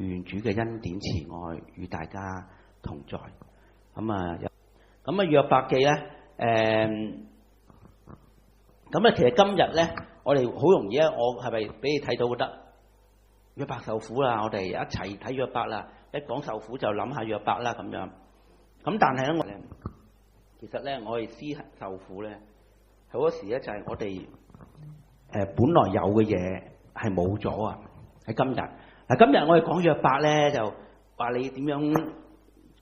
願主嘅恩典慈愛與大家同在。約伯記咧，其實今日咧，我哋好容易咧，我係咪俾你睇到覺得約伯受苦啦？我哋一齊睇約伯啦，一講受苦就諗下約伯啦咁樣。咁但係咧，其實咧，我哋思受苦咧，好多時咧就係我哋本來有嘅嘢係冇咗啊！喺今日嗱，今日我哋講約伯咧，就話你點樣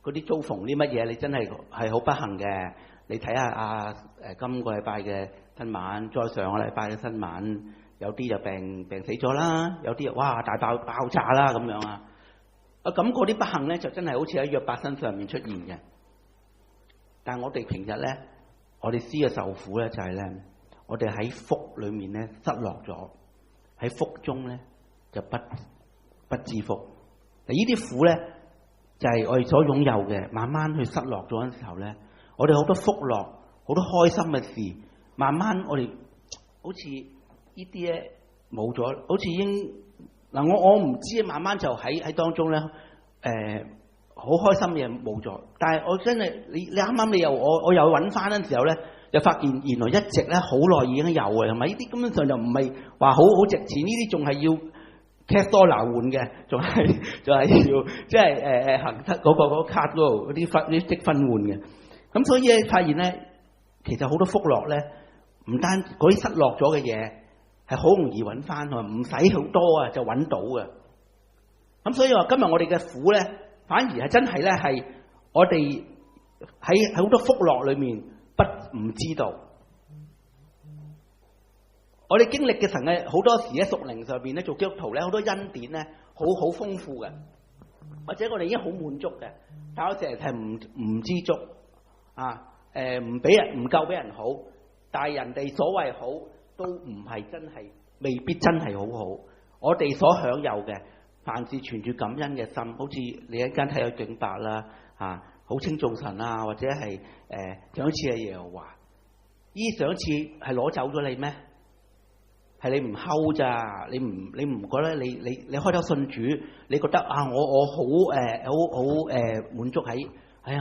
嗰啲遭逢啲乜嘢，你真係好不幸嘅。你睇下今個禮拜嘅新聞，再上個禮拜嘅新聞，有啲就病死咗啦，有啲哇大爆炸啦咁樣啊！咁嗰啲不幸咧，就真係好似喺約伯身上面出現嘅。但係我哋平日咧，我哋思嘅受苦咧，就係咧，我哋喺福裏面咧失落咗，喺福中咧就不知福。嗱，呢啲苦咧就係我哋所擁有嘅，慢慢去失落咗嘅時候咧，我哋好多福樂，好多開心嘅事，慢慢我哋好似呢啲咧冇咗，好似已經嗱，我唔知，慢慢就喺當中咧好開心嘅嘢冇咗。但係我真係你啱啱你又我又揾翻嗰陣時候咧，就發現原來一直咧好耐已經有嘅，係咪？呢啲根本上就唔係話好值錢，呢啲仲係要 cash dollar 換嘅，仲係要即係行得嗰個卡嗰度嗰啲積分換嘅。咁所以咧發現咧，其實好多福樂咧，唔單嗰啲失落咗嘅嘢係好容易揾翻，唔使好多啊就揾到嘅。咁所以話今日我哋嘅苦咧，反而係真係咧係我哋喺好多福樂裏面唔知道。我哋經歷嘅神嘅好多時喺屬靈上邊咧，做基督徒咧，好多恩典咧，好豐富嘅，或者我哋已經好滿足嘅，但係我成日係唔知足啊，唔夠俾人好，但係人哋所謂好都唔係真係，未必真係好好。我哋所享有嘅，凡事存住感恩嘅心，好似你一間睇有敬拜啦，好稱頌神啊，或者係賞賜係耶和華，呢賞賜係攞走咗你咩？係你唔睺咋？你唔覺得你開頭信主，你覺得我好滿足喺，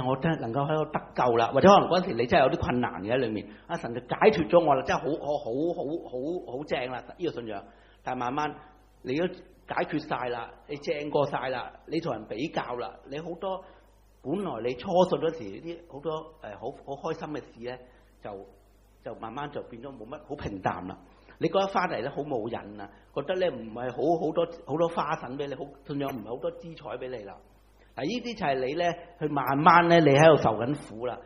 我真係能夠喺度得救啦，或者可能嗰陣時你真係有啲困難嘅喺裏面，神就解脫咗我啦，真係好正啦呢個信仰。但係慢慢你都解決晒啦，你正過晒啦，你同人比較啦，你好多本來你初信嗰時啲好多好開心嘅事咧，就慢慢就變咗冇乜，好平淡啦。你覺得翻嚟咧好冇癮啊，覺得咧唔係好多花神俾你，好信仰唔係好多姿彩俾你啦。嗱，呢啲就係你咧去慢慢咧，你喺度受緊苦啦。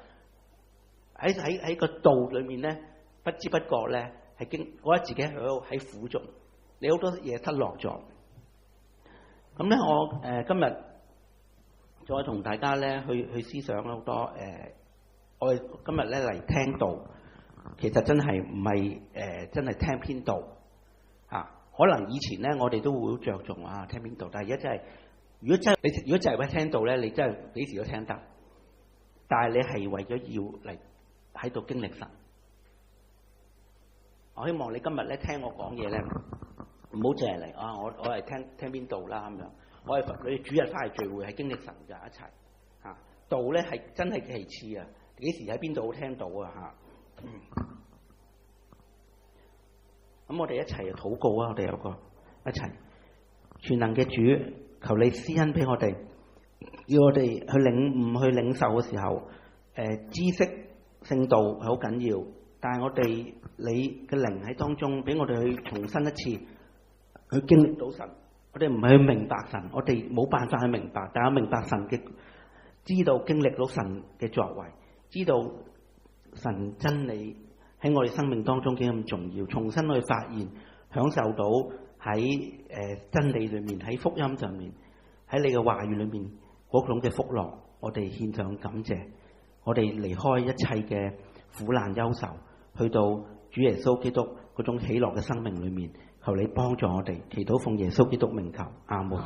喺個道裏面咧，不知不覺咧係覺得自己喺苦中，你好多嘢失落咗。咁咧，我今日再同大家咧去思想好多我哋今日咧嚟聽道。其實真係唔係真係聽篇道可能以前咧我哋都會好着重聽篇道，但係而家真係如果真係為聽道咧，你真係幾時都聽得。但係你係為咗要嚟喺度經歷神。我希望你今日咧聽我講嘢咧，唔好淨係嚟我係聽篇道啦咁樣。我係你主日翻嚟聚會係經歷神㗎一齊道咧係真係其次啊！幾時喺邊度聽到啊咁我哋一齊禱告啊！我哋有個一齊全能嘅主，求你施恩俾我哋，要我哋去領悟、去領受嘅時候，知識聖道係好緊要，但係我哋你嘅靈喺當中，俾我哋去重新一次去經歷到神。我哋唔係去明白神，我哋冇辦法去明白，但係明白神嘅，知道經歷到神嘅作為，知道神真理喺我哋生命當中幾咁重要，重新去發現、享受到喺真理裏面、喺福音上面、喺你嘅話語裏面嗰種嘅福樂，我哋獻上感謝，我哋離開一切嘅苦難憂愁，去到主耶穌基督嗰種喜樂嘅生命裏面，求你幫助我哋，祈禱奉耶穌基督名求，阿門。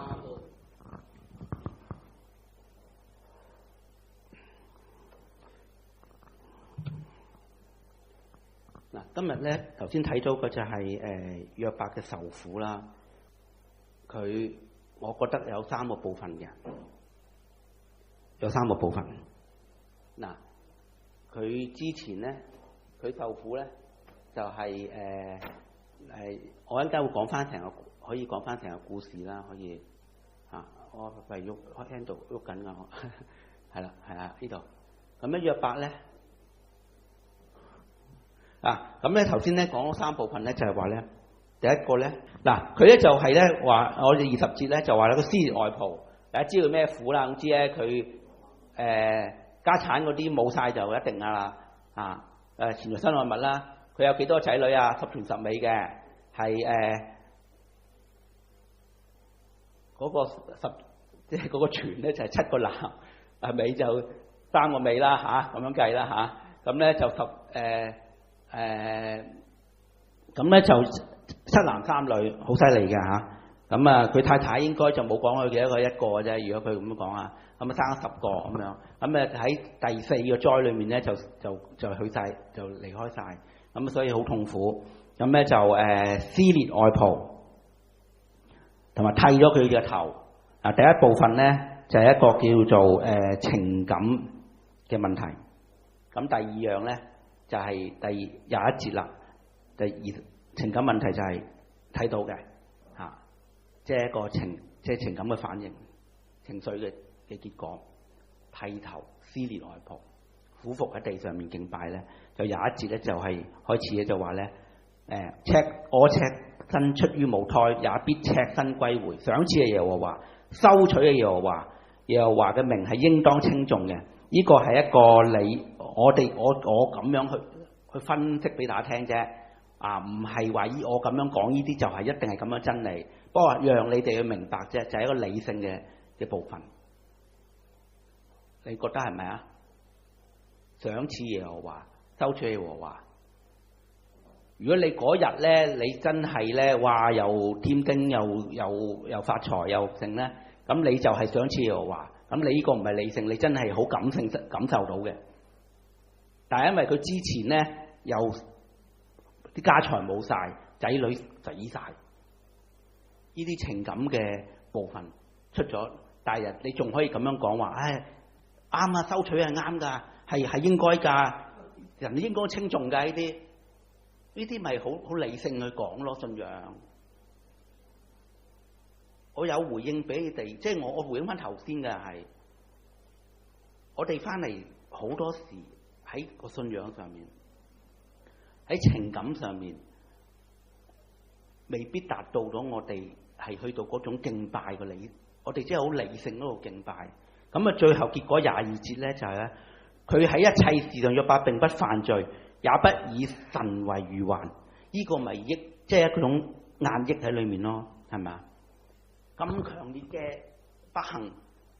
嗱，今日咧頭先睇到嘅就係約伯嘅受苦啦。佢我覺得有3個部分嘅，有3個部分。嗱，佢之前咧，佢受苦咧，就係我一陣間會講翻成個，可以講翻成個故事啦，可以嚇。我係喐，我聽到喐緊㗎，係啦，係啊，呢度。咁咧約伯咧，咁咧頭先咧講咗3部分咧，就係話咧，第一個咧，佢咧就係咧話，我哋20節咧就話咧個撕裂外袍，大家知道咩苦啦？總之咧佢家產嗰啲冇晒就一定㗎啦，錢財身外物啦，佢有幾多仔女啊？10全10美嘅，係嗰個即係嗰個全咧就係7個男，尾就3個尾啦咁樣計啦咁咧就咁咧就7男3女，好犀利嘅咁佢太太應該就冇講佢幾多個一個嘅啫，如果佢咁樣講咁生咗10個咁樣，咁喺第4個災裏面咧就去晒，就離開晒，咁所以好痛苦，咁咧就撕裂外袍，同埋剃咗佢嘅頭。第一部分咧就係一個叫做情感嘅問題，咁第二樣咧就係第21節啦。第二情感問題就係睇到嘅即係一個情感嘅反應，情緒嘅結果，剃頭、撕裂外袍、俯伏喺地上面敬拜咧，就21節咧就係開始咧就話咧我赤身出於母胎，也必赤身歸回。賞賜嘅耶和華，收取嘅耶和華，耶和華嘅名係應當稱頌嘅。呢個係一個我咁樣去分析俾大家聽啫，唔係話我咁樣講呢啲就係一定係咁樣真理，不過讓你哋去明白啫，就係一個理性嘅部分。你覺得係咪啊？賞賜耶和華，收取耶和華。如果你嗰日咧，你真係咧，哇！又添丁，又發財，又剩咧，咁你就係賞賜耶和華。咁你呢個唔係理性，你真係好感性感受到嘅。但係因為佢之前咧，又啲家財冇晒，仔女死晒，呢啲情感嘅部分出咗，但係你仲可以咁樣講話，啱啊，收取係啱㗎，係應該㗎，人應該稱頌㗎呢啲咪好理性去講咯，信仰。我有回應俾你哋，即係我回應翻頭先嘅係，我哋翻嚟好多時喺個信仰上面，喺情感上面，未必達到咗我哋係去到嗰種敬拜嘅理，我哋即係好理性嗰度敬拜。咁啊，最後結果22節咧就係咧，佢喺一切事上約伯並不犯罪，也不以神為愚頑，呢個咪即係一種壓抑喺裏面咯，係咪啊？咁強烈嘅不幸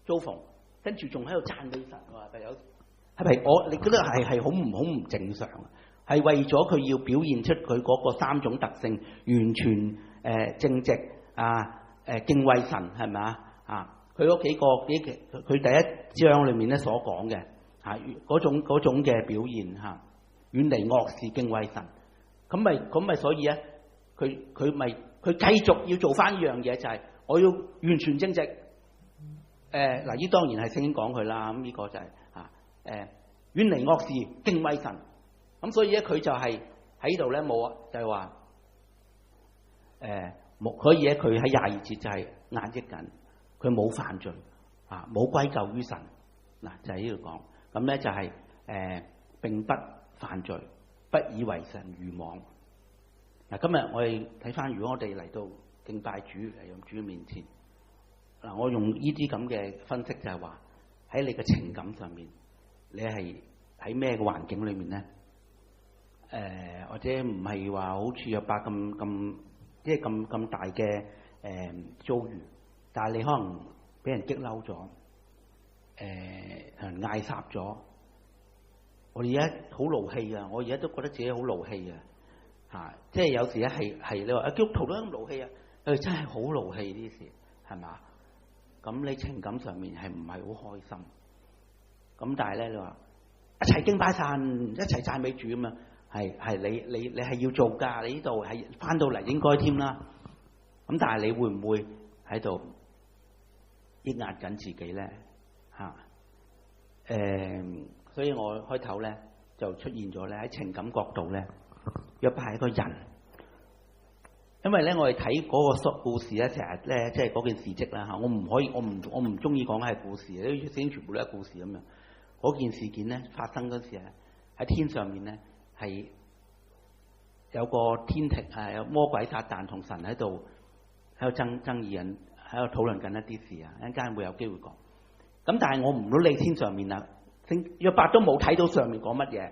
遭逢，跟住仲喺度讚美神喎，係咪？你覺得係好唔正常？係為咗佢要表現出佢嗰個3種特性，完全正直敬畏神，係咪啊？佢嗰佢第一章裏面咧所講嘅嗰種嘅表現遠離惡事敬畏神，咁咪所以咧，佢繼續要做翻呢樣嘢，就係我要完全正直。呢當然係聖經講佢啦，咁呢個就係遠離惡事敬畏神。咁所以咧，佢就係喺度咧冇就係話所以咧，佢喺22節就係壓抑緊，佢冇犯罪冇歸咎於神。就係呢度講，咁咧就係並不犯罪，不以為神愚妄。今日我哋睇翻，如果我哋嚟到敬拜主，嚟到主嘅面前，我用呢啲咁嘅分析就係話，喺你嘅情感上面，你係喺咩嘅環境裏面咧？或者唔係話好似約伯咁即係咁大嘅遭遇，但係你可能俾人激嬲咗，人嗌殺咗。我而家好勞氣啊！我而家都覺得自己好勞氣啊！即係有時咧係你話基督徒都咁勞氣啊，真係好勞氣呢啲事，係嘛？咁你情感上面係唔係好開心？咁但係咧，你話一齊敬拜神，一齊讚美主咁啊！係你係要做㗎，你呢度係翻到嚟應該添啦。咁但係你會唔會喺度抑壓緊自己咧？所以我開頭咧就出現咗咧喺情感角度咧，約伯係一個人，因為咧我哋睇嗰個故事咧，成日咧即係嗰件事蹟啦嚇，我唔中意講係故事，啲聖經全部都係故事咁樣。嗰件事件咧發生嗰時啊，喺天上面咧係有個天庭有魔鬼撒旦同神喺度爭議緊，喺度討論緊一啲事啊，一陣間會有機會講。咁但係我唔到你天上面啦，約伯都冇睇到上面講乜嘢，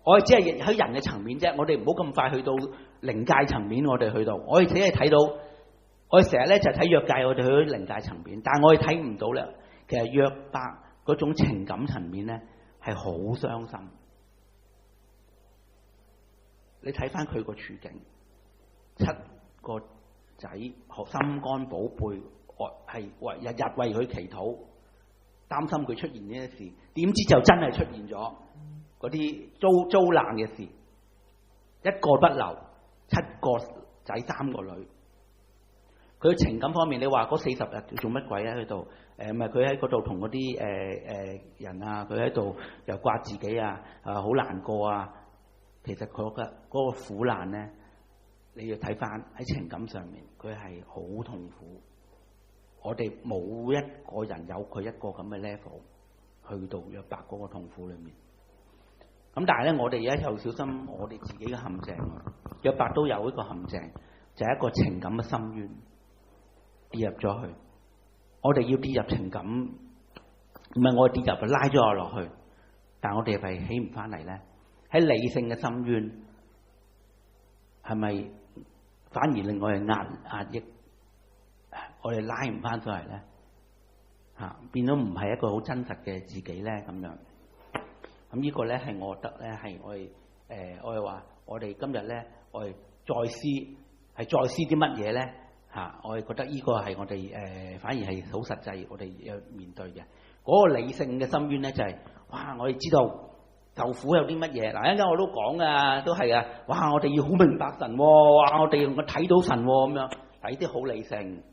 我哋只係喺人嘅層面啫，我哋唔好咁快去到靈界層面，我哋去到，我哋只係睇到，我哋成日咧就睇約界，我哋去到靈界層面，但係我哋睇唔到咧，其實約伯嗰種情感層面咧係好傷心。你睇翻佢個處境，7個仔心肝寶貝，係日日為佢祈禱，擔心佢出現呢啲事，點知就真係出現咗嗰啲遭難嘅事，一個不留，7個仔3個女。佢情感方面，你話嗰40日做乜鬼咧？喺度唔係佢喺嗰度同嗰啲人啊，佢喺度又刮自己啊，好難過啊。其實佢嘅嗰個苦難咧，你要睇翻喺情感上面，佢係好痛苦。我哋冇一個人有佢一個咁嘅 level 去到約伯嗰個痛苦裏面。咁但係咧，我哋而家又小心我哋自己嘅陷阱。約伯都有一個陷阱，就係一個情感嘅深淵跌入咗去。我哋要跌入情感，唔係我哋跌入去拉咗我落去，但係我哋係咪起唔翻嚟咧？喺理性嘅深淵，係咪反而令我哋壓抑？我哋拉唔翻上嚟咧，變咗唔係一個好真實嘅自己咧咁樣。咁呢個咧係我覺得咧係我哋我哋話我哋今日咧我哋再思啲乜嘢咧我哋覺得呢個係我哋反而係好實際，我哋要面對嘅嗰個理性嘅深淵咧就係哇！我哋知道受苦有啲乜嘢嗱，一陣間我都講啊，都係啊！哇！我哋要好明白神喎，哇！我哋我睇到神喎咁樣，係啲好理性。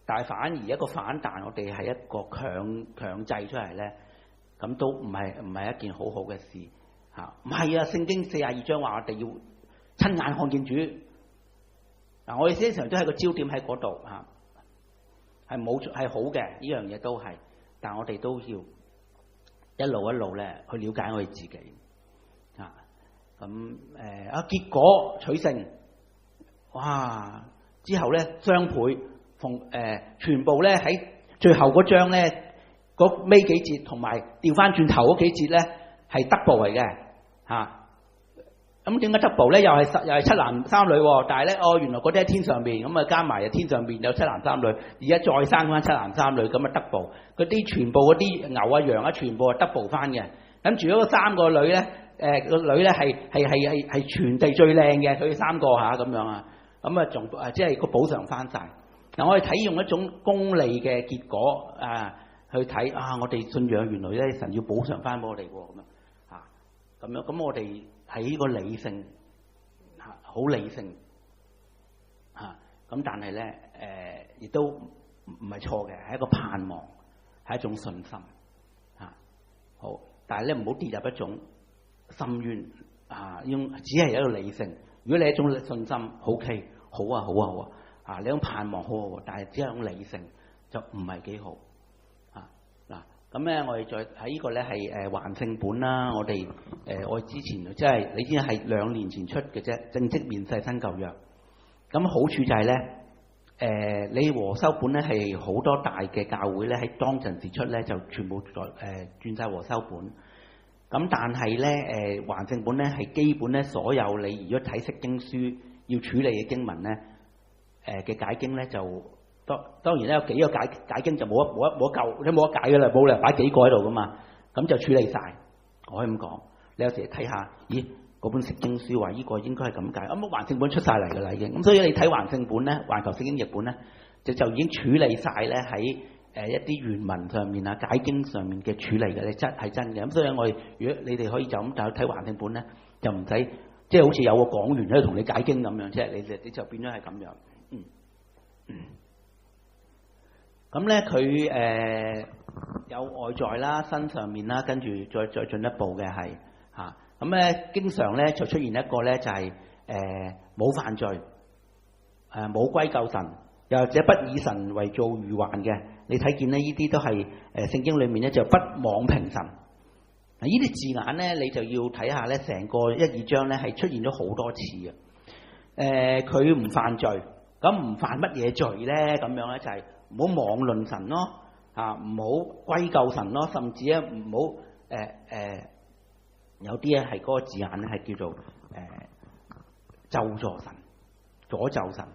但係反而一個反彈，我哋係一個強制出嚟咧，咁都唔係一件好好嘅事嚇。唔係啊，聖經42章話我哋要親眼看見主嗱，我哋經常都係個焦點喺嗰度嚇，係好嘅呢樣嘢都係，但係我哋都要一路一路咧去了解我哋自己嚇。咁結果取勝，哇！之後咧雙倍。全部咧喺最後嗰章咧嗰尾幾節同埋調翻轉頭嗰幾節咧係 double 嚟嘅嚇。咁點解 double 咧？又係7男3女喎，但係咧原來嗰啲喺天上邊，咁啊加埋天上邊有7男3女，而家再生翻7男3女，咁啊 double 嗰啲全部嗰啲牛啊羊啊全部係 double 翻嘅。咁住咗嗰3個女咧，個女咧係全地最靚嘅，佢哋3個嚇咁樣啊，咁啊仲即係個補償翻晒。嗱，我哋睇用一種功利嘅結果去睇我哋信仰原來咧神要補償翻俾我哋喎咁樣咁我哋喺呢個理性好理性咁，但係咧亦都唔係錯嘅，係一個盼望，係一種信心好，但係咧唔好跌入一種深淵只係一個理性。如果你係一種信心 ，OK， 好啊。你種盼望好，但係只係種理性就唔係幾好嗱。咁咧，我哋再喺呢個咧係還聖本啦。我哋我之前即係你知係2年前出嘅啫，正式面世新舊約。咁好處就係咧你和修本咧係好多大嘅教會咧喺當陣時出咧就全部轉晒和修本。咁但係咧還聖本咧係基本咧所有你如果睇釋經書要處理嘅經文咧。嘅解經咧就當然咧有幾個解經就冇得救，你冇得解㗎啦，冇理由擺幾個喺度噶嘛，咁就處理晒。我可以咁講，你有時睇下，咦嗰本釋經書話呢個應該係咁解，咁還聖本出晒嚟㗎啦已經，咁所以你睇還聖本咧，環球聖經譯本咧，就已經處理晒咧喺一啲原文上面啊解經上面嘅處理嘅，你真係真嘅。咁所以我哋如果你哋可以就咁睇還聖本咧，就唔使即係好似有個講員喺度同你解經咁樣，即係你就變咗係咁樣。咁咁咧佢有外在啦、身上面啦，跟住再進一步嘅係嚇。咁咧經常咧就出現一個咧就係冇犯罪，冇歸咎神，又或者不以神為做愚頑嘅。你睇見咧呢啲都係聖經裏面咧就不妄評神。呢啲字眼咧你就要睇下咧，成個1、2章咧係出現咗好多次嘅。佢唔犯罪，咁唔犯乜嘢罪咧？咁樣咧就係唔好妄論神咯，唔好歸咎神咯，甚至咧唔好有啲咧係嗰個字眼咧係叫做咒詛神、詛咒神。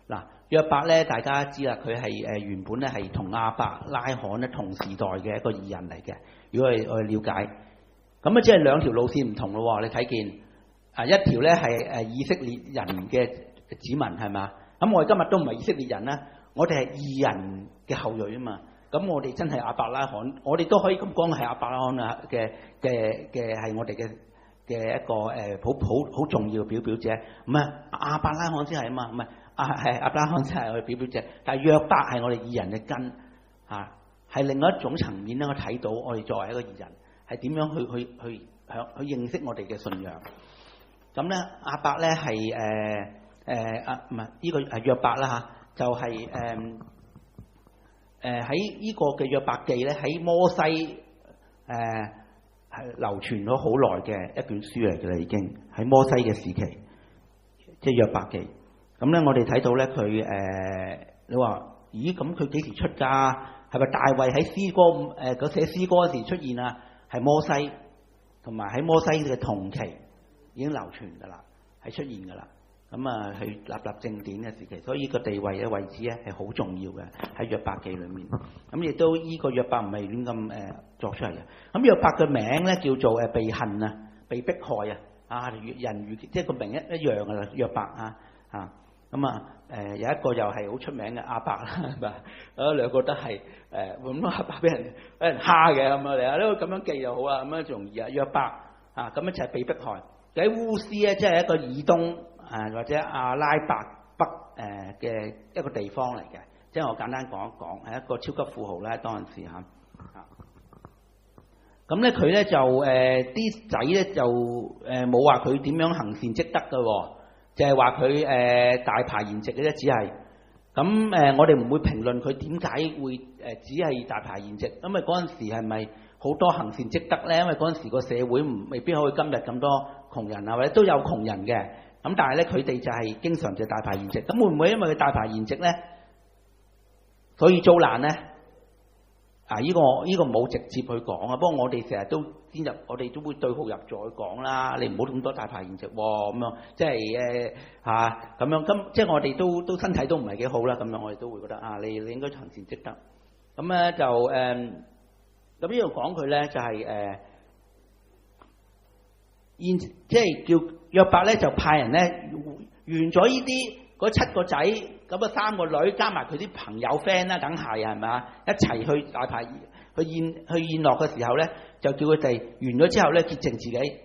嗱，約伯咧大家知啦，佢係原本咧係同亞伯拉罕咧同時代嘅一個義人嚟嘅。如果我哋了解，咁啊即係兩條路線唔同咯。你睇見一條咧係以色列人嘅子民係嘛？咁我哋今日都唔係以色列人啦，我哋係義人嘅後裔啊嘛。咁我哋真係亞伯拉罕，我哋都可以咁講係亞伯拉罕啊嘅係我哋嘅一個好重要嘅表姐。唔係亞伯拉罕先係啊嘛，唔係係亞伯拉罕先係我哋表姐。但係約伯係我哋義人嘅根係另外一種層面咧。我睇到我哋作為一個義人係點樣去認識我哋嘅信仰。咁咧亞伯咧係唔係呢個約伯啦就係喺呢個嘅約伯記咧，喺摩西係流傳咗好耐嘅一卷書嚟嘅啦，已經喺摩西嘅時期，即係約伯記。咁咧我哋睇到咧佢你話咦咁佢幾時出㗎？係咪大衛喺詩歌佢寫詩歌嗰時出現啊？係摩西，同埋喺摩西嘅同期已經流傳㗎啦，係出現㗎啦。咁係立正典嘅時期，所以個地位嘅位置咧係好重要嘅喺約伯記裏面。咁亦都呢個約伯唔係亂咁作出嚟嘅。咁約伯嘅名咧叫做被恨啊、被迫害人如即係個名一樣㗎啦，約伯咁有一個又係好出名嘅亞伯啦，係咪？兩個都係咁亞伯俾人蝦嘅咁啊！你咁樣記就好啦，咁樣就容易啊。約伯咁樣就係被迫害。喺烏斯咧，即係一個以東或者阿拉伯北嘅一個地方嚟嘅，即係我簡單講一講，係一個超級富豪咧當陣時咁咧佢咧就啲仔咧就冇話佢點樣行善積德嘅，就係話佢大排筵席嘅啫，只係咁我哋唔會評論佢點解會只係大排筵席，因為嗰陣時係咪好多行善積德咧？因為嗰陣時個社會未必可以今日咁多窮人或者都有窮人嘅。咁但係咧，佢哋就係經常就大排筵席。咁會唔會因為佢大排筵席咧，所以遭難咧？呢個冇直接去講啊。不過我哋成日都先入，我哋都會對號入座去講啦。你唔好咁多大排筵席喎，咁樣即係咁樣。咁即係我哋都身體都唔係幾好啦。咁樣我哋都會覺得你應該行善積德。咁咧就咁呢度講佢咧就係即係叫約伯咧就派人咧完咗呢啲嗰7個仔，咁3個女加埋佢啲朋友 friend 啦，梗係咪啊？一齊去大排去宴樂嘅時候咧，就叫佢哋完咗之後咧潔淨自己。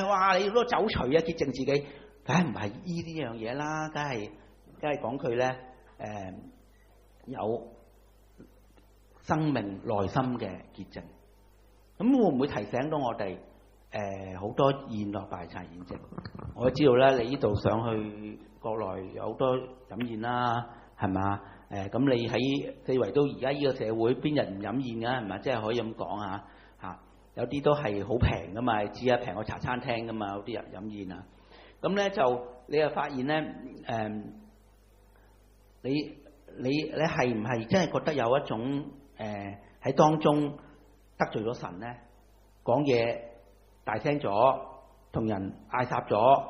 哇！你攞走除潔淨自己，梗係唔係呢啲樣嘢啦？梗係講佢咧有生命內心嘅潔淨。咁會唔會提醒到我哋？好多宴樂大柴筵席，我知道咧，你呢度上去國內有好多飲宴啦，係嘛？咁你喺四圍都而家呢個社會，邊人唔飲宴㗎？係咪？即係可以咁講有啲都係好平㗎嘛，只係平過茶餐廳㗎嘛，有啲人飲宴啊。咁咧就你又發現咧，你係唔係真係覺得有一種喺當中得罪咗神咧？講嘢大聲咗，同人嗌霎咗，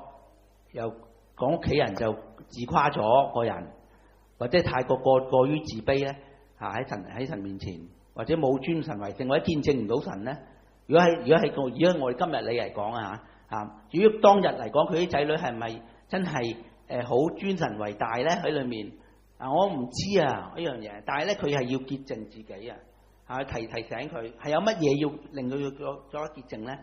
又講屋企人就自誇咗個人，或者太過於自卑咧喺神面前，或者冇尊神為聖，或者見證唔到神咧。如果我哋今日你嚟講至於當日嚟講，佢啲仔女係咪真係好尊神為大咧？喺裏面我唔知呢樣嘢，但係咧佢係要潔淨自己提醒佢係有乜嘢要令佢要做一潔淨咧？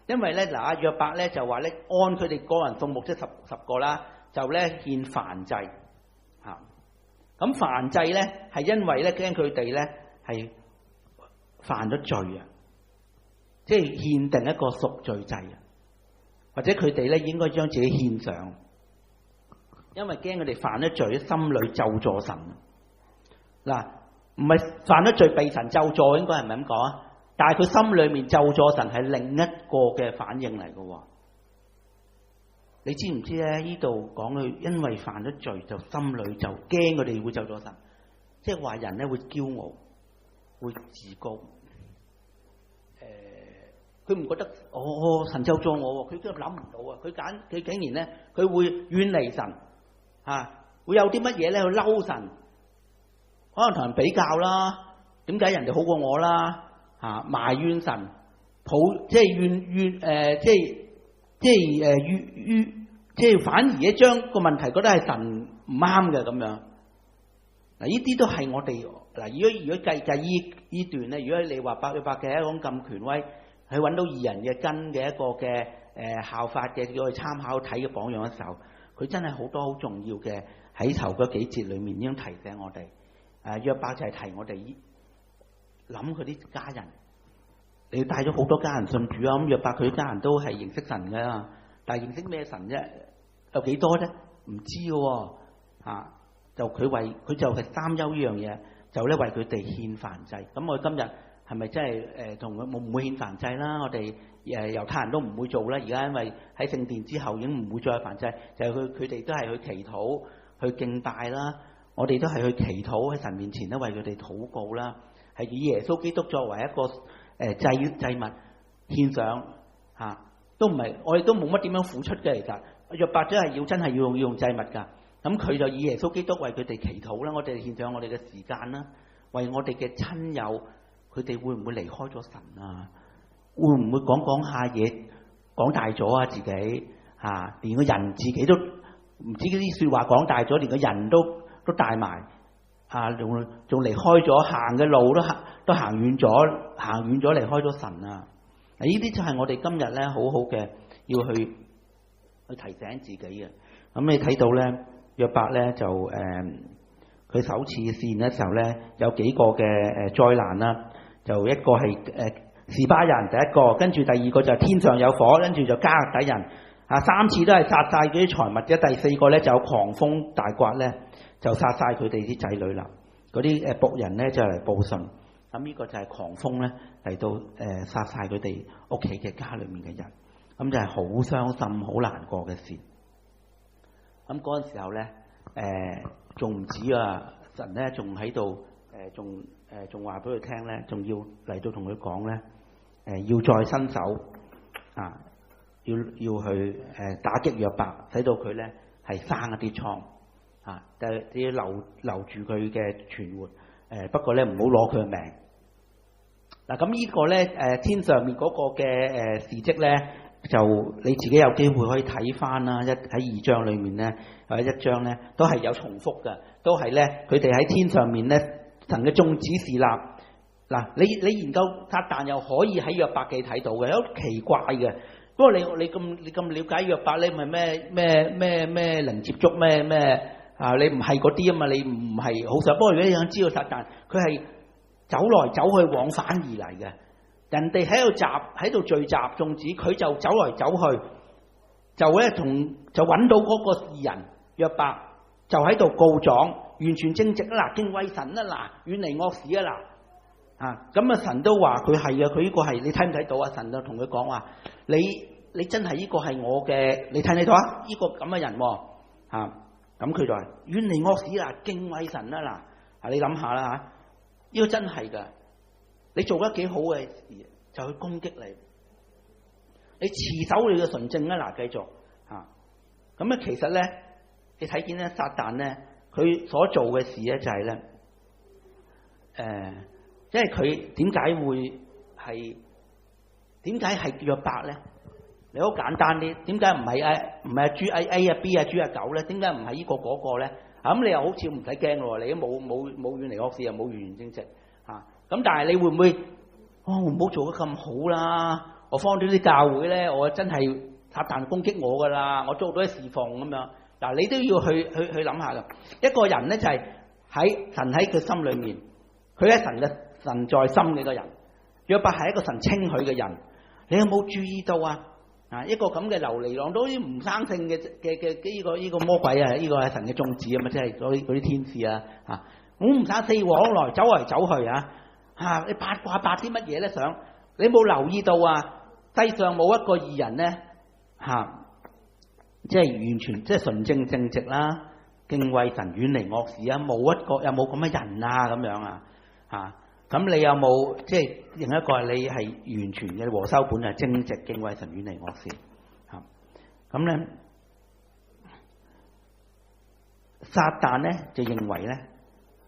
因為咧約伯咧就話咧按佢哋個人數目即係十個啦，就咧獻燔祭咁燔祭咧係因為咧驚佢哋咧係犯咗罪啊，即係獻定一個贖罪祭啊，或者佢哋咧應該將自己獻上，因為驚佢哋犯咗罪，心裏咒詛神。嗱，唔係犯咗罪被神咒詛，應該係咪咁講啊？但係佢心裏面咒詛神係另一個嘅反應嚟嘅。你知唔知咧？呢度講佢因為犯咗罪，就心裏就驚佢哋會咒詛神，即係話人咧會驕傲，會自高。佢唔覺得神咒詛我，佢都諗唔到啊！佢竟然咧，佢會遠離神會有啲乜嘢咧去嬲神，可能同人比較啦，點解人哋好過我啦？埋怨神，即係即係反而咧將個問題覺得係神唔啱嘅咁樣。嗱，呢啲都係我哋嗱，如果計呢段咧，如果你話約伯嘅一種咁權威，去揾到義人嘅根嘅一個嘅效法嘅叫佢參考睇嘅榜樣嘅時候，佢真係好多好重要嘅喺頭嗰幾節裏面已經提醒我哋。約伯就係提我哋諗佢啲家人，你帶咗好多家人信主啊！咁約伯佢啲家人都係認識神嘅，但係認識咩神啫？有幾多啫？唔知嘅喎。就佢就係擔憂呢樣嘢，就咧為佢哋獻燔祭。咁我哋今日係咪真係同佢唔會獻燔祭啦？我哋猶太人都唔會做啦。而家因為喺聖殿之後已經唔會再燔祭，就係佢哋都係去祈禱、去敬拜啦。我哋都係去祈禱喺神面前咧，為佢哋禱告啦，係以耶穌基督作為一個祭物獻上都唔係，我哋都冇乜點樣付出嘅。其實約伯真係真係要用祭物㗎。咁佢就以耶穌基督為佢哋祈禱啦，我哋獻上我哋嘅時間啦，為我哋嘅親友，佢哋會唔會離開咗神啊？會唔會講下嘢講大咗啊？自己連個人自己都唔知啲説話講大咗，連個人都大埋仲離開咗，行嘅路都行遠咗離開咗神啊！呢啲就係我哋今日咧好好嘅要去提醒自己嘅。咁你睇到咧約伯咧就佢首次試驗嘅時候咧有幾個嘅災難啦，就一個係示巴人第一個，跟住第二個就係天上有火，跟住就迦勒底人三次都係殺晒嗰啲財物嘅。第四個咧就有狂風大颳咧，就殺晒佢哋啲仔女啦。嗰啲僕人咧就嚟報信，咁呢個就係狂風咧嚟到殺晒佢哋屋企嘅家裏面嘅人，咁就係好傷心、好難過嘅事。咁嗰陣時候咧，仲唔止啊！神咧仲喺度，仲話俾佢聽咧，仲要嚟到同佢講咧，要再伸手要去打擊約伯，使到佢咧係生一啲瘡但係你要留住佢嘅存活，不過咧唔好攞佢嘅命。咁呢個咧天上面嗰個嘅事蹟咧，就你自己有機會可以睇翻啦。喺2章裏面咧，或者1章咧，都係有重複嘅，都係咧佢哋喺天上面咧，神嘅眾子侍立。你研究撒但又可以喺約伯記睇到嘅，有奇怪嘅。不過你咁了解約伯咧，咪咩靈接觸咩你唔係嗰啲啊嘛，你唔係好實。不過如果你想知道撒但，佢係走來走去往返而嚟嘅。人哋喺度聚集眾子，佢就走來走去，就揾到嗰個義人約伯，就喺度告狀，完全正直啊！敬畏神啊！遠離惡事啊！咁神都話佢係啊，佢呢個係你睇唔睇到啊？神就同佢講話，你真係呢個係我嘅，你睇唔睇到啊？呢個咁嘅人咁佢就話遠離惡事啊，敬畏神啊！你諗下啦呢個真係噶。你做得幾好嘅事，就去攻擊你。你持守你嘅純正啊！繼續咁咧，其實咧，你睇見咧，撒但咧，佢所做嘅事咧，就係咧，因為佢點解係約伯咧？你好簡單啲，點解唔係豬 A 啊 B 啊豬啊狗咧？點解唔係呢個嗰個咧？咁你又好似唔使驚咯，你都冇遠離惡事，又冇完正直咁但係你會唔會唔好做得咁好啦？我放咗啲教會咧，我真係撒但攻擊我噶啦，我做到啲侍奉咁樣。嗱，你都要去諗下噶。一個人咧就係神喺佢心裏面，佢係神在心嘅個人。約伯係一個神稱許嘅人，你有冇注意到啊？一個咁嘅流離浪蕩啲唔生性嘅呢個魔鬼啊，呢個係神嘅眾子啊嘛，即係嗰啲天使啊嚇，我唔生四往來走嚟走去啊嚇，你八卦八啲乜嘢咧？想你冇留意到啊？世上冇一個義人咧嚇，即係完全即係純正正直啦，敬畏神遠離惡事啊，冇一個有冇咁嘅人啊咁樣啊嚇？咁你有冇即係另一個你係完全嘅和修本係正直敬畏神遠離惡事嚇？咁咧撒旦咧就認為咧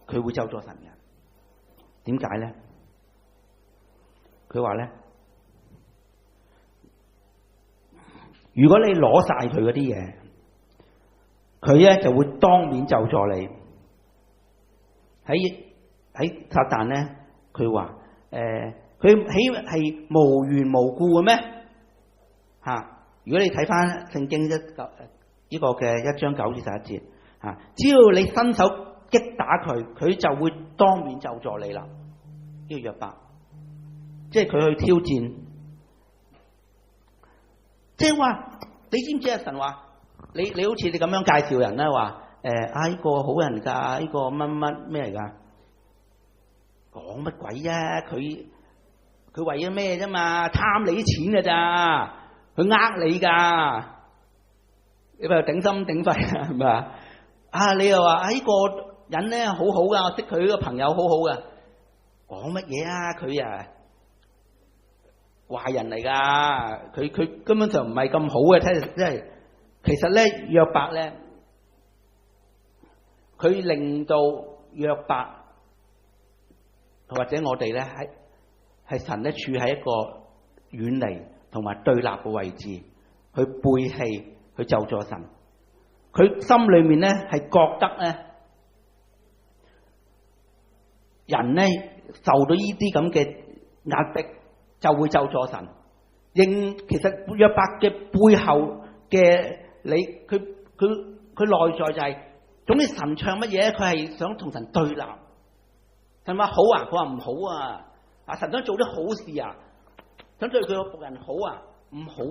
佢會咒詛神嘅，點解咧？佢話咧，如果你攞晒佢嗰啲嘢，佢咧就會當面咒詛你。喺撒旦咧。佢話：佢豈係無緣無故嘅咩？嚇！如果你睇翻聖經呢個嘅1章9至11節嚇，只要你伸手擊打佢，佢就會當面咒詛你啦。呢個約伯，即係佢去挑戰，即係話你知唔知啊？神話你好似你咁樣介紹人咧，話呢個好人㗎，呢個乜乜咩嚟㗎？講乜鬼啊！佢為咗咩啫嘛？貪你啲錢㗎咋？佢呃你㗎，你咪頂心頂肺啊？係咪啊？你又話呢個人咧好好㗎，我識佢個朋友好好㗎。講乜嘢啊？佢啊壞人嚟㗎，佢根本就唔係咁好嘅。即係其實咧，約伯咧，佢令到約伯。或者我哋咧係神咧處喺一個遠離同埋對立嘅位置，去背棄去咒詛神。佢心裏面咧係覺得咧，人咧受到呢啲咁嘅壓迫就會咒詛神。其實約伯嘅背後嘅佢內在就係、總之神唱乜嘢，佢係想同神對立。神話好啊，佢話唔好啊！神想做啲好事啊，想對佢個僕人好啊，唔好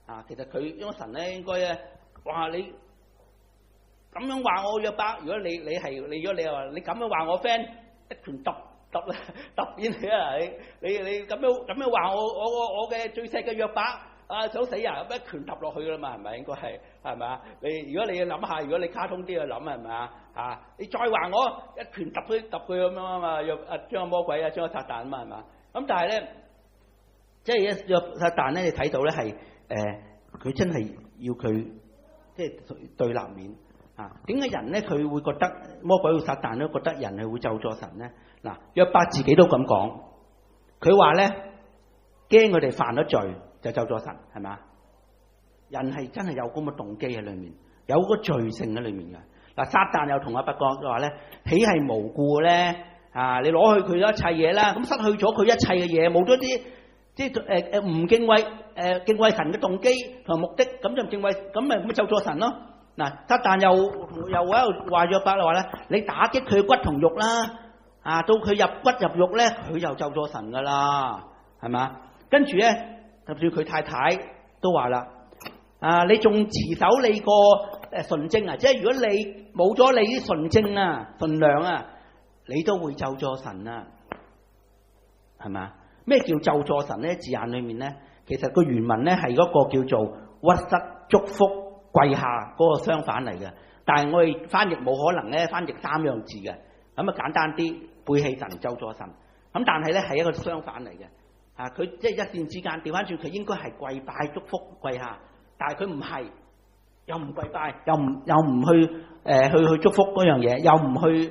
啊！其實佢因為神咧應該咧，哇你咁樣話我約伯，如果你如果你又話你咁樣話我 friend，一拳揼扁你啊！你咁樣話我嘅最錫嘅約伯想死啊！一拳揼落去噶啦嘛，係咪應該係咪啊？如果你要諗下，如果你卡通啲去諗係咪啊？你再話我一拳揼佢咁樣啊嘛，將個魔鬼將個撒旦啊嘛係嘛？咁但係咧，即係約撒旦咧，你睇到咧係佢真係要佢即係對立面啊？點解人咧佢會覺得魔鬼會撒旦都覺得人係會咒詛神咧？嗱，約伯自己都咁講，佢話咧驚佢哋犯咗罪就咒詛神係嘛？人係真係有咁嘅動機喺裏面，有個罪性喺裏面嘅。嗱，撒旦又同阿伯講話咧，豈係無故咧？你攞去佢一切嘢啦，咁失去咗佢一切嘅嘢，冇咗啲即係唔敬畏敬畏神嘅動機同埋目的，咁就唔敬畏，咁咪咒詛神咯。嗱，撒旦又喺度話約伯話咧，你打擊佢骨同肉啦，到佢入骨入肉咧，佢又咒詛神噶啦，係嘛？跟住咧，甚至佢太太都話啦，你仲持守你個純正啊，即係如果你冇咗你啲純正啊、純良啊，你都會咒詛神啊，係嘛？咩叫咒詛神咧？字眼裏面咧，其實個原文咧係嗰個叫做屈膝祝福跪下嗰個相反嚟嘅，但係我哋翻譯冇可能咧翻譯3樣字嘅，咁啊簡單啲，背棄神咒詛神，咁但係咧係一個相反嚟嘅，佢即係一線之間調翻轉，佢應該係跪拜祝福跪下，但係佢唔係。又唔跪拜，又唔去去祝福嗰樣嘢，又唔去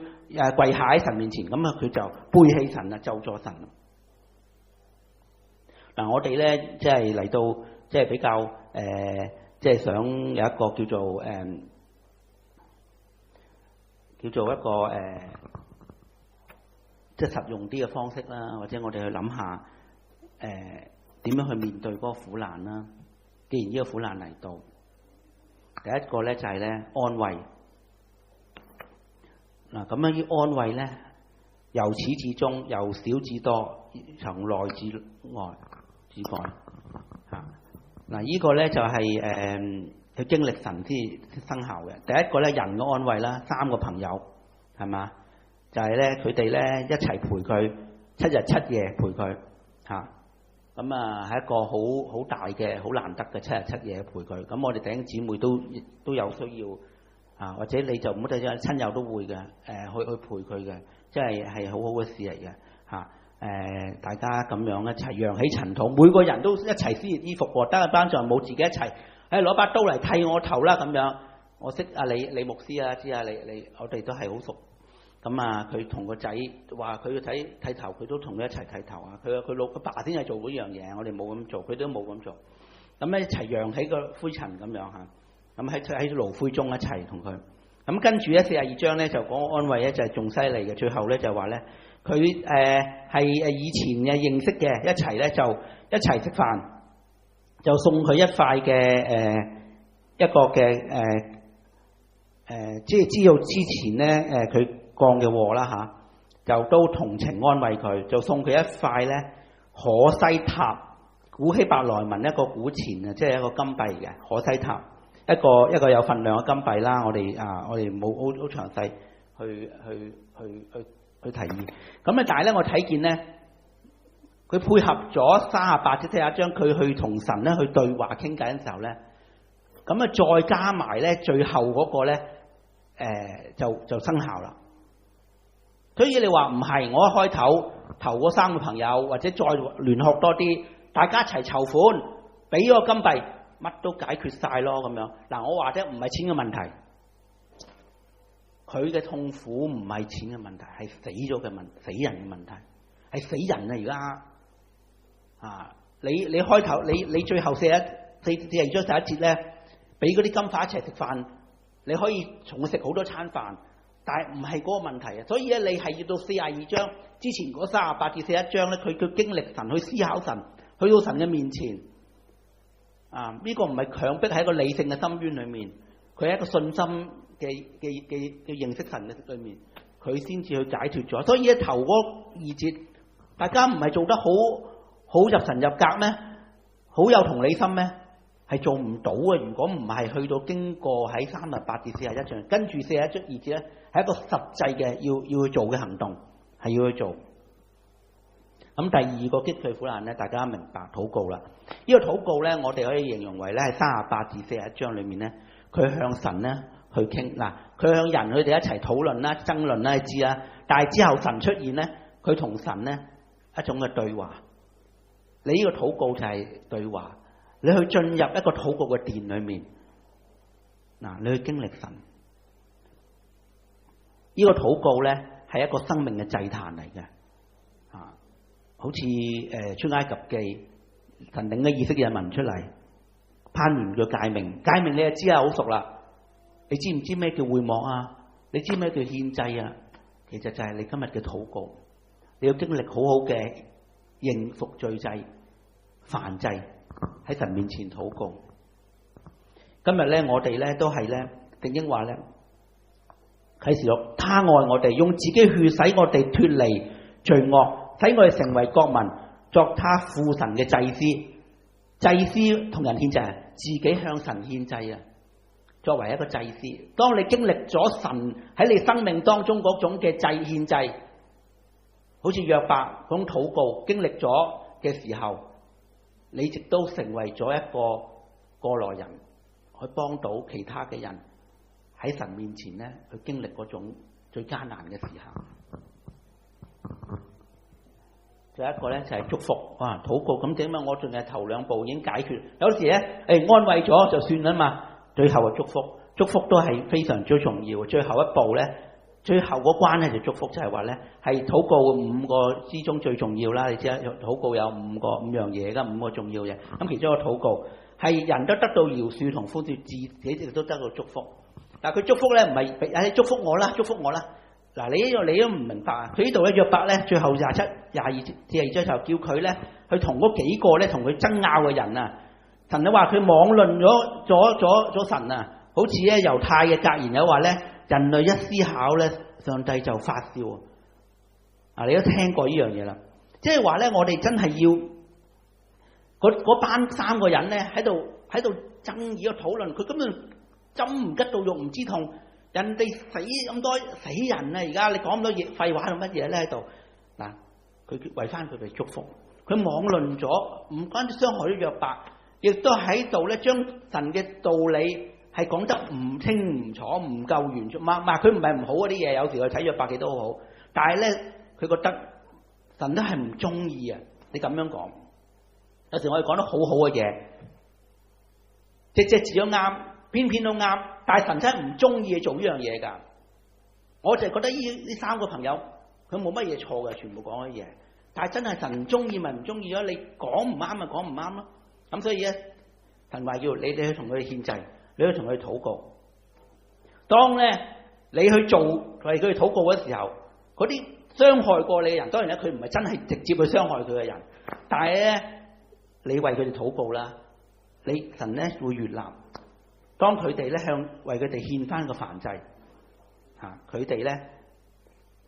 跪下喺神面前，咁啊佢就背棄神啊，咒詛神。嗱，我哋咧即係嚟到即係比較即係想有一個叫做一個即係實用啲嘅方式啦，或者我哋去諗下點樣去面對嗰個苦難啦。既然呢個苦難嚟到。第一個咧就係咧安慰，嗱，咁樣要安慰咧，由始至終，由少至多，從內至外至外嚇。嗱，呢個咧就係佢經歷神先生效嘅。第一個咧，人嘅安慰啦，3個朋友係嘛，就係咧佢哋咧一齊陪佢7日7夜陪佢嚇。咁啊係一個好大嘅好難得嘅7日7夜陪佢。咁我哋弟兄姊妹都有需要啊，或者你就唔好睇，親友都會嘅去陪佢嘅，即係好好嘅事嚟嘅嚇。大家咁樣一齊揚起塵土，每個人都一齊撕熱衣服喎，得班上冇自己一齊，攞把刀嚟剃我頭啦咁樣。我識阿李牧師啊，知啊你我哋都係好熟。咁啊，佢同個仔話佢個仔剃頭，佢都同佢一齊剃頭啊。佢爸先係做嗰樣嘢，我哋冇咁做，佢都冇咁做。咁咧一齊揚起個灰塵咁樣嚇，咁喺爐灰中一齊同佢。咁跟住咧42章咧就講安慰咧就係仲犀利嘅，最後咧就話咧佢係以前嘅認識嘅，一齊咧就一齊食飯，就送佢一塊嘅一個嘅即係知道之前咧佢降嘅禍啦嚇，就都同情安慰佢，就送佢一塊咧可西塔，古希伯來文一個古錢啊，即係一個金幣嘅可西塔，一個有份量嘅金幣啦。我哋冇好詳細去提議。咁咧，但係咧我睇見咧，佢配合咗38至41章，佢去同神咧去對話傾偈嘅時候咧，咁啊再加埋咧最後嗰個咧就生效啦。所以你話唔係，我一開頭嗰3個朋友或者再聯絡多啲，大家一齊籌款，俾個金幣，乜都解決晒咯咁樣。嗱，我話啫，唔係錢嘅問題，佢嘅痛苦唔係錢嘅問題，係死人嘅問題，係死人啊！而家啊，你開頭你最後42章11節咧，俾嗰啲金塊一齊食飯，你可以同佢食好多餐飯。但係唔係嗰個問題啊，所以咧你係要到42章之前嗰38至41章咧，佢經歷神，去思考神，去到神嘅面前啊，呢個唔係強迫喺一個理性嘅深淵裏面，佢係一個信心嘅認識神嘅裏面，佢先至去解脫咗。所以咧頭嗰2節，大家唔係做得好入神入格咩？好有同理心咩？係做唔到嘅。如果唔係去到經過喺38至41章，跟住41章2節咧，係一個實際嘅要去做嘅行動，係要去做。咁第二個擊退苦難咧，大家明白禱告啦。呢個禱告咧，我哋可以形容為咧係38至41章裏面咧，佢向神咧去傾嗱，佢向人佢哋一齊討論啦、爭論啦，你知啦。但係之後神出現咧，佢同神咧一種嘅對話。你呢個禱告就係對話。你去進入一個禱告嘅殿裏面，嗱，你去經歷神。呢個禱告咧係一個生命嘅祭壇嚟嘅，啊，好似出埃及記，神領咗以色列民出嚟，攀援嘅誡命你就知啊，好熟啦。你知唔知咩叫會幕啊？你知咩叫獻祭啊？其實就係你今日嘅禱告，你要經歷好好嘅認贖罪祭、燔祭。喺神面前禱告。今日咧，我哋咧都係咧，聖經話咧，啟示錄，他愛我哋，用自己血使我哋脫離罪惡，使我哋成為國民，作他父神嘅祭司。祭司同人獻祭，自己向神獻祭啊！作為一個祭司，當你經歷咗神喺你生命當中嗰種嘅祭獻祭，好似約伯嗰種禱告經歷咗嘅時候，你亦都成為咗一個過來人，去幫到其他嘅人喺神面前咧，去經歷嗰種最艱難嘅時候。仲有一個咧就係祝福，哇！禱告咁點啊？我仲係頭2步已經解決，有時咧安慰咗就算啦嘛，最後嘅祝福，祝福都係非常之重要。最後一步咧，最後嗰關咧就祝福，就係話咧係禱告5個之中最重要啦。你知啦，禱告有5樣嘢噶，5個重要嘢。咁其中一個禱告係人都得到饒恕同寬恕，自己亦都得到祝福。但係佢祝福咧唔係祝福我啦，祝福我啦。嗱，你都唔明白啊！佢呢度咧約伯咧最後22章就叫佢咧去同嗰幾個咧同佢爭拗嘅人啊，神都話佢妄論咗神啊，好似咧猶太嘅格言有話咧，人類一思考咧上帝就發燒啊！你都聽過呢樣嘢啦，即係話咧，我哋真係要嗰班3個人咧喺度爭議個討論，佢根本針唔吉到肉唔知痛，人哋死咁多死人啊！而家你講咁多嘢廢話做乜嘢咧喺度嗱？佢為翻佢哋祝福，佢妄論咗，唔單止傷害咗約伯，亦都喺度咧將神嘅道理係講得唔清唔楚，唔夠完全。佢唔係唔好嗰啲嘢，有時佢睇約伯記都好好，但係咧佢覺得神都係唔中意啊！你咁樣講，有時我哋講得好好嘅嘢，隻字都啱，偏都啱，但係神真係唔中意你做呢樣嘢㗎。我就係覺得呢3個朋友佢冇乜嘢錯嘅，全部講嘅嘢，但係真係神唔中意咪唔中意咯。你講唔啱咪講唔啱咯。咁所以咧，神話要你去同佢哋獻祭，你去同佢哋禱告。當咧你去做為佢哋禱告嘅時候，嗰啲傷害過你嘅人，當然咧佢唔係真係直接去傷害佢嘅人，但係咧你為佢哋禱告啦，你神咧會悅納。當佢哋咧向為佢哋獻翻個燔祭，佢哋咧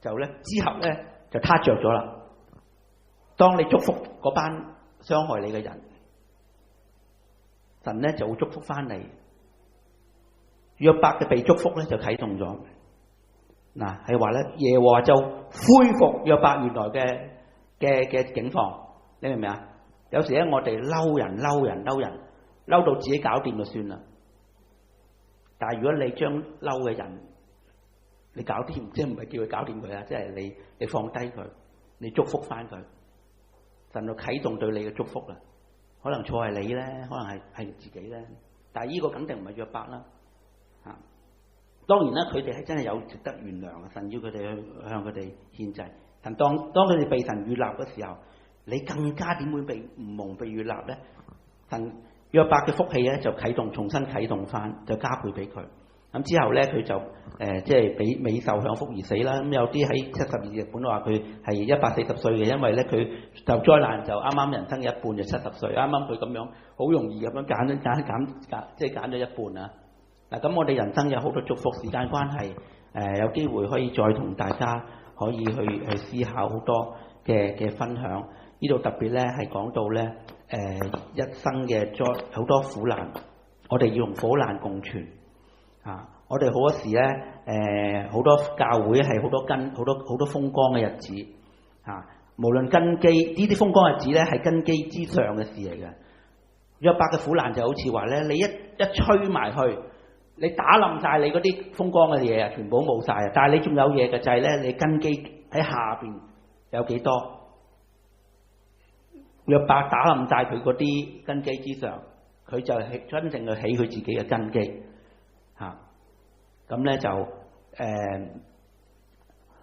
就咧之後咧就撻着咗啦。當你祝福嗰班傷害你嘅人，神咧就會祝福翻你。約伯嘅被祝福咧就啟動咗。嗱，係話咧耶和華就恢復約伯原來嘅境況，你明唔明啊？有時咧我哋嬲人嬲到自己搞掂就算啦。但係如果你將嬲嘅人你搞掂，即係唔係叫佢搞掂佢啊？即係你放低佢，你祝福翻佢，神就啟動對你嘅祝福啦。可能錯係你咧，可能係自己咧，但係呢個肯定唔係約伯啦。當然啦，佢哋係真係有值得原諒嘅，神要佢哋去向佢哋獻祭。但當佢哋被神悅納嘅時候，你更加點會被唔蒙被悅納咧？神約伯嘅福氣咧就啟動，重新啟動翻，就加倍俾佢。咁之後咧，佢就即係俾美獸享福而死啦。咁有啲喺72日本話佢係140歲嘅，因為咧佢就災難就啱啱人生嘅一半就70歲，啱啱佢咁樣好容易咁樣揀即係揀咗一半啊！嗱，咁我哋人生有好多祝福，時間關係，有機會可以再同大家可以去思考好多嘅分享。呢度特別咧係講到咧一生嘅災好多苦難，我哋要用苦難共存啊！我哋好多時咧好多教會係好多風光嘅日子啊！無論根基呢啲風光日子咧係根基之上嘅事嚟嘅。約伯嘅苦難就好似話咧，你一吹埋去。你打冧晒你嗰啲風光嘅嘢啊，全部冇晒啊！但係你仲有嘢嘅就係咧，你根基喺下邊有幾多？約伯打冧晒佢嗰啲根基之上，佢就係真正去起佢自己嘅根基嚇。咁咧就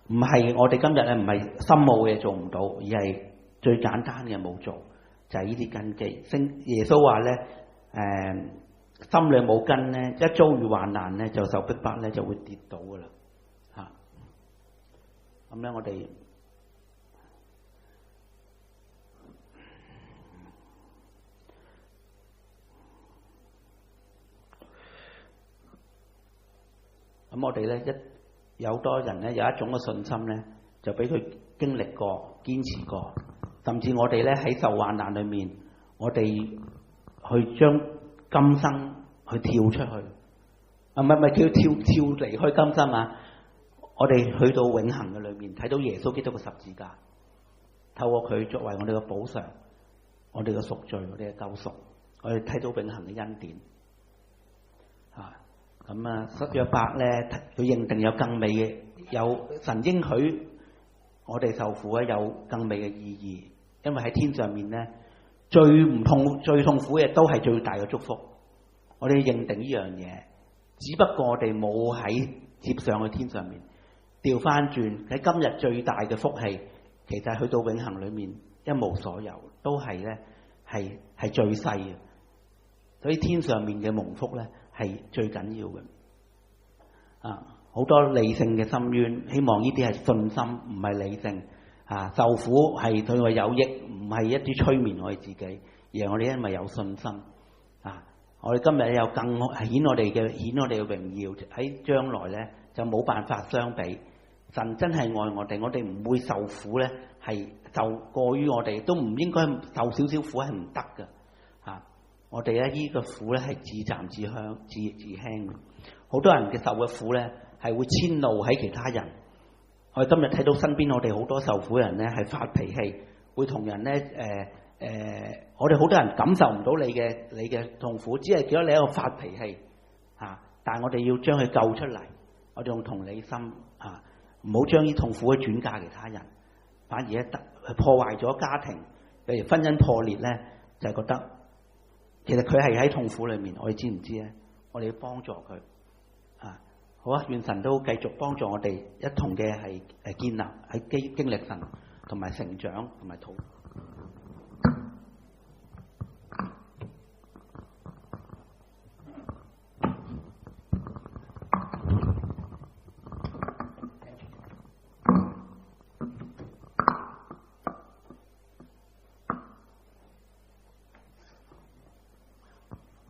唔係我哋今日咧唔係深奧嘅嘢做唔到，而係最簡單嘅冇做，就係呢啲根基。耶穌話咧心裏冇根咧，一遭遇患難咧，就受逼迫咧，就會跌倒噶啦嚇。咁咧，我哋咧有多人咧有一種嘅信心咧，就俾佢經歷過、堅持過，甚至我哋咧喺受患難裏面，我哋去將今生去跳出去，唔係跳離開今生啊！我哋去到永恆嘅裏面，睇到耶穌基督嘅十字架，透過佢作為我哋嘅補償，我哋嘅贖罪，我哋嘅救贖，我哋睇到永恆嘅恩典。咁啊，約伯咧，佢認定有更美嘅，有神應許我哋受苦咧，有更美嘅意義，因為喺天上面咧。最痛苦嘅都係最大嘅祝福，我哋認定呢樣嘢，只不過我哋冇喺接上去天上面，調翻轉喺今日最大嘅福氣，其實去到永恆裏面一無所有，都係咧係最細嘅，所以天上面嘅蒙福咧係最緊要嘅。好多理性嘅深淵，希望呢啲係信心，唔係理性。受苦係對我有益，唔係一啲催眠我哋自己，而係我哋因為有信心。我哋今日有更顯我哋嘅榮耀喺將來咧，就冇辦法相比。神真係愛我哋，我哋唔會受苦咧，係受過於我哋，都唔應該受少少苦係唔得嘅嚇。我哋咧呢個苦咧係自暫自輕嘅。好多人嘅受嘅苦咧係會遷怒喺其他人。我哋今日睇到身邊我哋好多受苦人咧係發脾氣，會同人咧我哋好多人感受唔到你嘅痛苦，只係見到你喺度發脾氣嚇。但係我哋要將佢救出嚟，我哋用同理心嚇，唔好將啲痛苦去轉嫁其他人，反而咧破壞咗家庭，譬如婚姻破裂咧，就係覺得其實佢係喺痛苦裏面，我哋知唔知咧？我哋要幫助佢啊！好啊，願神都繼續幫助我哋一同嘅係建立喺經歷神同埋成長同埋禱。